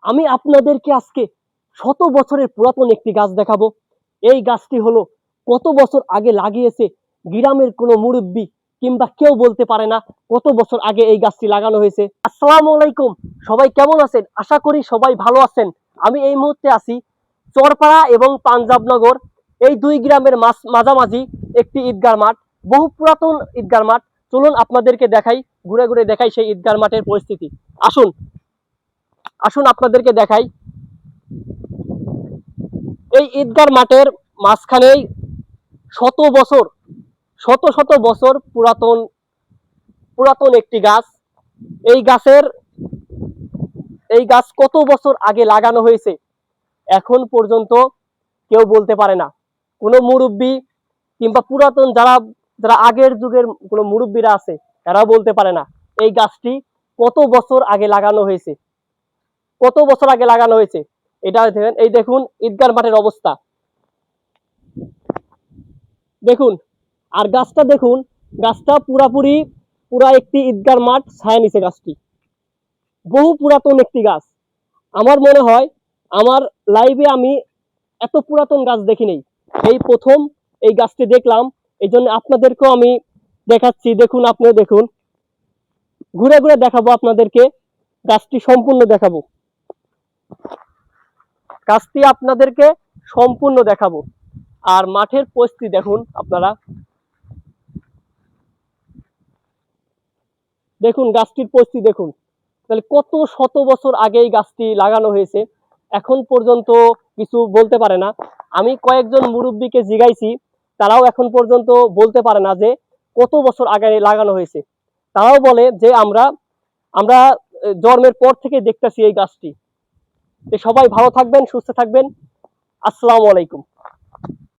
আমি আপনাদেরকে আজকে শত বছরের পুরাতন একটি গাছ দেখাবো। এই গাছটি হলো কত বছর আগে লাগিয়েছে গ্রামের কোনো মুরব্বী কিংবা কেউ বলতে পারে না কত বছর আগে এই গাছটি লাগানো হয়েছে। আসসালামু আলাইকুম, সবাই কেমন আছেন? আশা করি সবাই ভালো আছেন। আমি এই মুহূর্তে আছি চরপাড়া এবং পাঞ্জাবনগর, এই দুই গ্রামের মাঝামাঝি একটি ঈদগাহ মাঠ, বহু পুরাতন ঈদগাহ মাঠ। চলুন আপনাদেরকে দেখাই, ঘুরে ঘুরে দেখাই সেই ঈদগাহ মাঠের পরিস্থিতি। আসুন আসুন আপনাদেরকে দেখাই। এই ঈদগাহ মাঠের মাঝখানেই শত বছর, শত শত বছর পুরাতন পুরাতন একটি গাছ। এই গাছের এই গাছ কত বছর আগে লাগানো হয়েছে এখন পর্যন্ত কেউ বলতে পারে না। কোনো মুরব্বী কিংবা পুরাতন যারা যারা আগের যুগের কোনো মুরব্বীরা আছে তারা বলতে পারে না এই গাছটি কত বছর আগে লাগানো হয়েছে, কত বছর আগে লাগানো হয়েছে। এটা দেখেন, এই দেখুন ঈদগাহ মাঠের অবস্থা দেখুন। আর গাছটা দেখুন, গাছটা পুরা একটি ঈদগাহ মাঠ ছায়া নিছে গাছটি। বহু পুরাতন একটি গাছ। আমার মনে হয় আমার লাইভে আমি এত পুরাতন গাছ দেখি নাই, এই প্রথম এই গাছটি দেখলাম। এই জন্য আপনাদেরকেও আমি দেখাচ্ছি। দেখুন, আপনিও দেখুন, ঘুরে ঘুরে দেখাবো আপনাদেরকে, গাছটি সম্পূর্ণ দেখাবো, গাছটি আপনাদেরকে সম্পূর্ণ দেখাবো। আর মাঠের পরিস্থিতি দেখুন আপনারা, দেখুন গাছটির পরিস্থিতি দেখুন। তাহলে কত শত বছর আগে এই গাছটি লাগানো হয়েছে, এখন পর্যন্ত কিছু বলতে পারে না। আমি কয়েকজন মুরব্বীকে জিগাইছি, তারাও এখন পর্যন্ত বলতে পারে না যে কত বছর আগে লাগানো হয়েছে। তারাও বলে যে আমরা আমরা জন্মের পর থেকে দেখতেছি এই গাছটি। সবাই ভালো থাকবেন, সুস্থ থাকবেন। আসসালামু আলাইকুম।